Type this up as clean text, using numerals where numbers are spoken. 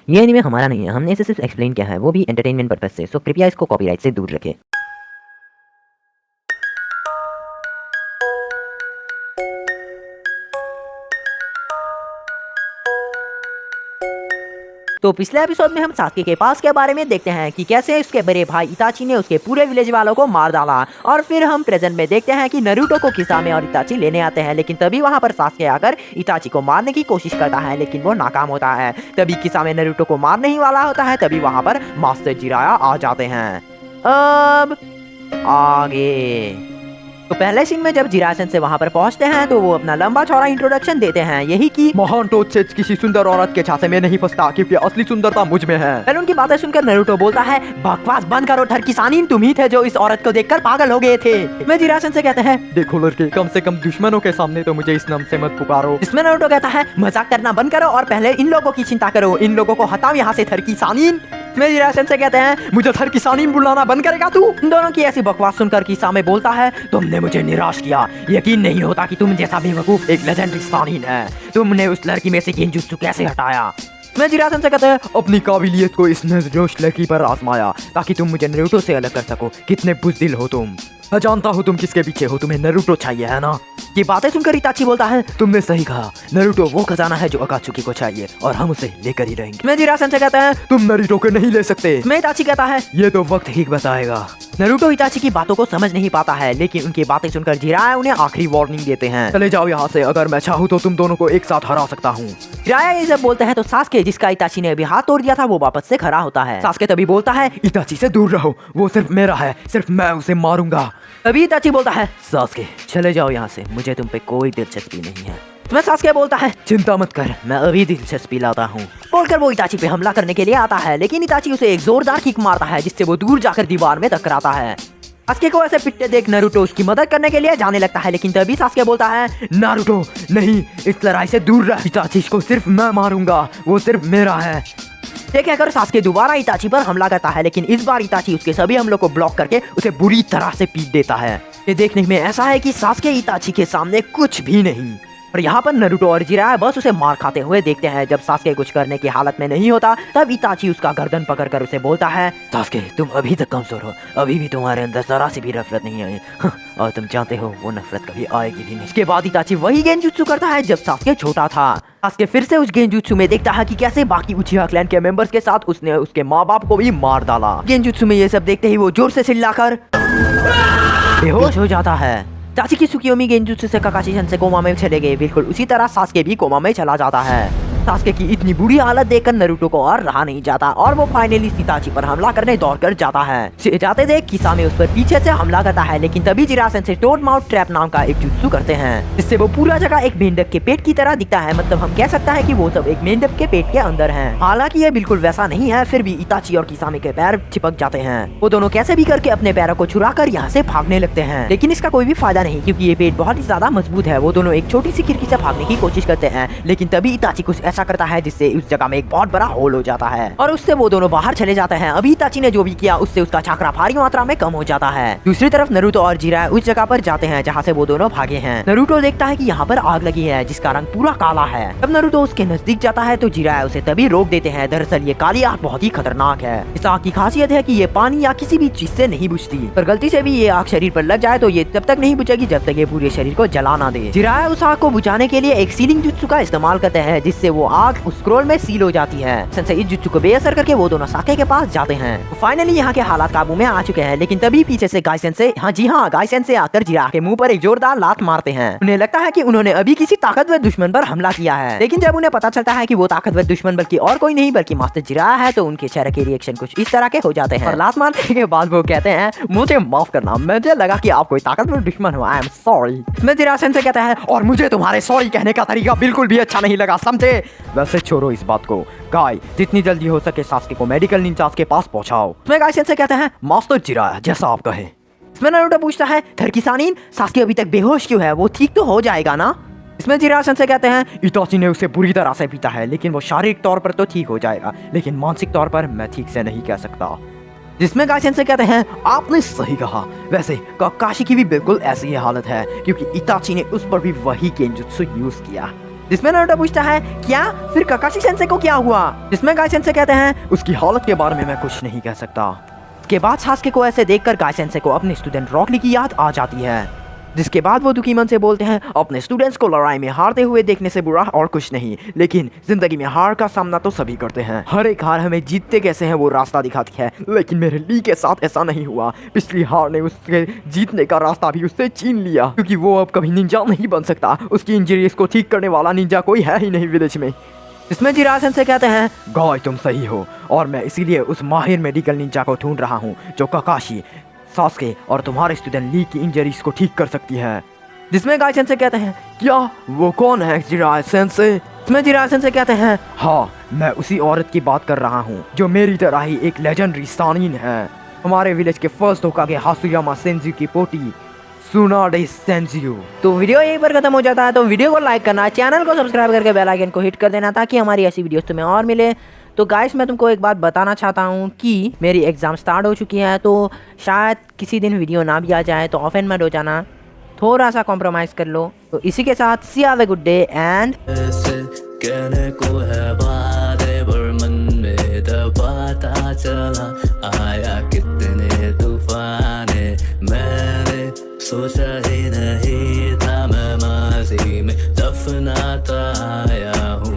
ये एनीमे हमारा नहीं है, हमने इसे सिर्फ एक्सप्लेन किया है, वो भी एंटरटेनमेंट पर्पस से, सो कृपया इसको कॉपीराइट से दूर रखें। तो पिछले एपिसोड में हम सास्के के पास के बारे में देखते हैं कि कैसे उसके बड़े भाई इताची ने उसके पूरे विलेज वालों को मार डाला, और फिर हम प्रेजेंट में देखते हैं कि नारुतो को किसामे और इताची लेने आते हैं, लेकिन तभी वहां पर सास्के आकर इताची को मारने की कोशिश करता है, लेकिन वो नाकाम होता है। तभी किसामे नारुतो को मारने ही वाला होता है, तभी वहां पर मास्टर जिराया आ जाते हैं। अब आगे तो पहले सीन में जब जिराया से वहां पर पहुंचते हैं तो वो अपना लंबा चौड़ा इंट्रोडक्शन देते हैं, यही कि महान टोटसेच किसी सुंदर औरत के छासे में नहीं फंसता, क्योंकि असली सुंदरता मुझ में है। फिर उनकी बातें सुनकर नारुतो बोलता है, बकवास बंद करो थरकिसानीन, तुम ही थे जो इस औरत को देखकर पागल हो गए थे। मैं जिराया से कहते हैं, देखो लड़के, कम से कम दुश्मनों के सामने तो मुझे इस नाम से मत पुकारो। इसमें नारुतो कहता है, मजाक करना बंद करो और पहले इन लोगों की चिंता करो, इन लोगों को हटाओ यहाँ से थरकिसानीन। मैं जिराया से कहते हैं, मुझे थरकिसानीन बुलाना बंद करेगा तू? इन दोनों की ऐसी बकवास सुनकर किसामे बोलता है, तुमने मुझे निराश किया, यकीन नहीं होता कि तुम जैसा बेवकूफ एक लेजेंडरी सानीन है। तुमने उस लड़की में से गेंजुत्सु कैसे हटाया? मैं जिराया से कहते हैं, अपनी काबिलियत को इस निर्दोष लड़की पर आजमाया ताकि तुम मुझे नारुतो से अलग कर सको। कितने बुज़दिल हो तुम। मैं जानता हूँ तुम किसके पीछे हो, तुम्हें नारुतो चाहिए है ना? ये बातें सुनकर इताची बोलता है, तुमने सही कहा, नारुतो वो खजाना है जो अकात्सुकी को चाहिए और हम उसे लेकर ही रहेंगे। मैं जिराया से कहता है, तुम नारुतो को नहीं ले सकते। मैं इताची कहता है, ये तो वक्त ही बताएगा। नारुतो इताची की बातों को समझ नहीं पाता है, लेकिन उनकी बातें सुनकर जिराया उन्हें आखिरी वार्निंग देते हैं, चले जाओ यहाँ से, अगर मैं चाहूँ तो तुम दोनों को एक साथ हरा सकता हूँ। जिराया ये सब बोलते हैं तो सास्के, जिसका इताची ने अभी हाथ तोड़ दिया था, वो वापस से खड़ा होता है। सास्के तभी बोलता है, इताची से दूर रहो, वो सिर्फ मेरा है, सिर्फ मैं उसे मारूंगा। तभी इताची बोलता है, सास्के चले जाओ यहाँ से, मुझे तुम पे कोई दिलचस्पी नहीं है। मैं सास्के बोलता है, चिंता मत कर, मैं अभी दिलचस्पी लाता हूँ। बोलकर वो इताची पे हमला करने के लिए आता है, लेकिन इताची उसे एक जोरदार किक मारता है, जिससे वो दूर जाकर दीवार में टकराता है। सास्के को ऐसे पिटते देख नारुतो उसकी मदद करने के लिए जाने लगता है, लेकिन तभी सास्के बोलता है, नारुतो नहीं, इस लड़ाई से दूर रह, इताची को सिर्फ मैं मारूंगा, वो सिर्फ मेरा है। ये कहकर सास्के दोबारा इताची पर हमला करता है, लेकिन इस बार इताची उसके सभी हमलों को ब्लॉक करके उसे बुरी तरह से पीट देता है। ये देखने में ऐसा है कि सास्के इताची के सामने कुछ भी नहीं, और यहाँ पर नारुतो और जिराया बस उसे मार खाते हुए देखते हैं। जब सास्के कुछ करने की हालत में नहीं होता, तब इताची उसका गर्दन पकड़कर उसे बोलता है, सास्के तुम अभी तक कमजोर हो, अभी भी तुम्हारे अंदर जरा सी भी नफरत नहीं आई, और तुम जानते हो वो नफरत कभी आएगी भी नहीं। इसके बाद इताची वही गेंजुत्सु करता है जब सास्के छोटा था। सास्के फिर से उस गेंजुत्सु में देखता है कि कैसे बाकी उचिहा क्लैन के मेंबर्स के साथ उसने उसके माँ बाप को भी मार डाला। गेंजुत्सु में ये सब देखते ही वो जोर से चिल्लाकर बेहोश हो जाता है। चाची की सुकियोमी गेंजुत्सु से काकाशी से कोमा में चले गए, बिल्कुल उसी तरह सास्के भी कोमा में चला जाता है। सास्के की इतनी बुरी हालत देखकर नारुतो को और रहा नहीं जाता, और वो फाइनली इताची पर हमला करने दौड़कर जाता है। जाते देख किसामे उस पर पीछे से हमला करता है, लेकिन तभी जिराया से टोड माउथ ट्रैप नाम का एक जुत्सु करते हैं, जिससे वो पूरा जगह एक मेंढक के पेट की तरह दिखता है। मतलब हम कह सकते हैं कि वो सब एक मेंढक के पेट के अंदर हैं। हालांकि ये बिल्कुल वैसा नहीं है, फिर भी इताची और किसामे के पैर चिपक जाते हैं। वो दोनों कैसे भी करके अपने पैरों को छुड़ाकर यहाँ से भागने लगते हैं, लेकिन इसका कोई भी फायदा नहीं, क्योंकि ये पेट बहुत ही ज्यादा मजबूत है। वो दोनों एक छोटी सी खिड़की से भागने की कोशिश करते हैं, लेकिन तभी इताची कुछ ऐसा करता है जिससे उस जगह में एक बहुत बड़ा होल हो जाता है, और उससे वो दोनों बाहर चले जाते हैं। अभी इताची ने जो भी किया उससे उसका चक्रा भारी मात्रा में कम हो जाता है। दूसरी तरफ नारुतो और जिराया उस जगह पर जाते हैं जहाँ से वो दोनों भागे हैं। नारुतो देखता है कि यहाँ पर आग लगी है जिसका रंग पूरा काला है। जब नारुतो उसके नजदीक जाता है तो जिराया उसे तभी रोक देते हैं। दरअसल ये काली आग बहुत ही खतरनाक है। इस आग की खासियत है कि ये पानी या किसी भी चीज से नहीं बुझती, पर गलती से भी ये आग शरीर पर लग जाए तो ये तब तक नहीं बुझेगी जब तक ये पूरे शरीर को जला ना दे। जिराया उस आग को बुझाने के लिए एक सीलिंग जुत्सु का इस्तेमाल करते हैं, जिससे वो आग उस स्क्रोल में सील हो जाती है। सेंसे इस जुत्सु को बेअसर करके वो दोनों साके के पास जाते हैं। तो फाइनली यहाँ के हालात काबू में आ चुके हैं, लेकिन तभी पीछे से गाई सेंसे, हाँ जी हाँ, गाई सेंसे आकर जिराया के मुंह पर एक जोरदार लात मारते हैं। उन्हें लगता है कि उन्होंने अभी किसी ताकतवर दुश्मन पर हमला किया है, लेकिन जब उन्हें पता चलता है कि वो ताकतवर दुश्मन बल्कि और कोई नहीं बल्कि मास्टर जिराया है, तो उनके चेहरे के रिएक्शन कुछ इस तरह के हो जाते हैं। और लात मारने के बाद वो कहते हैं, मुझे माफ करना, मुझे लगा कि आप कोई ताकतवर दुश्मन हो, आई एम सॉरी। मैं जिराया सेंसे कहता है, और मुझे तुम्हारे सॉरी कहने का तरीका बिल्कुल भी अच्छा नहीं लगा, समझे? वैसे छोड़ो इस बात को, गाय जितनी जल्दी हो सके सास्के को मेडिकल निंजास के पास पहुंचाओ। मैं गाई सेंसे कहते हैं, मास्टर जिराया जैसा आप कहे। इसमें नारुतो पूछता है, थरकिसानीन सास्के अभी तक बेहोश क्यों है, वो ठीक तो हो जाएगा ना? इसमें जिराया सेंसे कहते हैं, इताची ने उसे बुरी तरह से पीटा है, लेकिन वो शारीरिक तौर पर तो ठीक हो जाएगा, लेकिन मानसिक तौर पर मैं ठीक से नहीं कह सकता। जिसमें गाई सेंसे कहते हैं, आपने सही कहा, वैसे काकाशी की भी बिल्कुल ऐसी ही हालत है, क्योंकि इताची ने उस पर भी वही गेंजुत्सु यूज किया। जिसमें नारुतो पूछता है क्या फिर काकाशी सेंसे को क्या हुआ, जिसमें गाई सेंसे कहते हैं उसकी हालत के बारे में मैं कुछ नहीं कह सकता। के बाद सास्के को ऐसे देखकर गाई सेंसे को अपने स्टूडेंट रॉक ली की याद आ जाती है, जिसके बाद वो दुखी मन से बोलते हैं अपने स्टूडेंट्स को लड़ाई में हारते हुए देखने से बुरा और कुछ नहीं, लेकिन जिंदगी में हार का सामना तो सभी करते हैं। हर एक हार हमें जीतते कैसे हैं वो रास्ता दिखाती है, लेकिन मेरे ली के साथ ऐसा नहीं हुआ। पिछली हार ने उसके जीतने का रास्ता भी उससे छीन लिया, क्योंकि वो अब कभी निंजा नहीं बन सकता। उसकी इंजरीज को ठीक करने वाला निंजा कोई है ही नहीं विलेज में। जिसमें जिराया सेंसे कहते हैं गाय तुम सही हो, और मैं इसीलिए उस माहिर मेडिकल निंजा को ढूंढ रहा हूँ जो काकाशी, सास्के और तुम्हारे स्टूडेंट ली की इंजरीज को ठीक कर सकती है। जिसमें गाई सेंसे कहते हैं क्या वो कौन है जिराया सेंसे? जिसमें जिराया सेंसे कहते हैं हाँ, मैं उसी औरत की बात कर रहा हूँ जो मेरी तरह ही एक लेजेंडरी सानिन है। हमारे विलेज के फर्स्ट होकागे हासुयामा सेंजू की पोती सुनाडे सेंजू। तो वीडियो यहीं पर खत्म हो जाता है। तो वीडियो को लाइक करना, चैनल को सब्सक्राइब करके बेल आइकन को हिट कर देना ताकि हमारी ऐसी वीडियोस तुम्हें और मिले। तो गाइस मैं तुमको एक बात बताना चाहता हूँ कि मेरी एग्ज़ाम स्टार्ट हो चुकी है, तो शायद किसी दिन वीडियो ना भी आ जाए, तो ऑफेंड मत हो जाना, थोड़ा सा कॉम्प्रोमाइज़ कर लो। तो इसी के साथ see have a good day and कहने को है बातें पर मन में दबाता चला आया कितने तूफाने, मैंने सोचा ही नहीं था मैं माजी में दफनाता आया हूँ।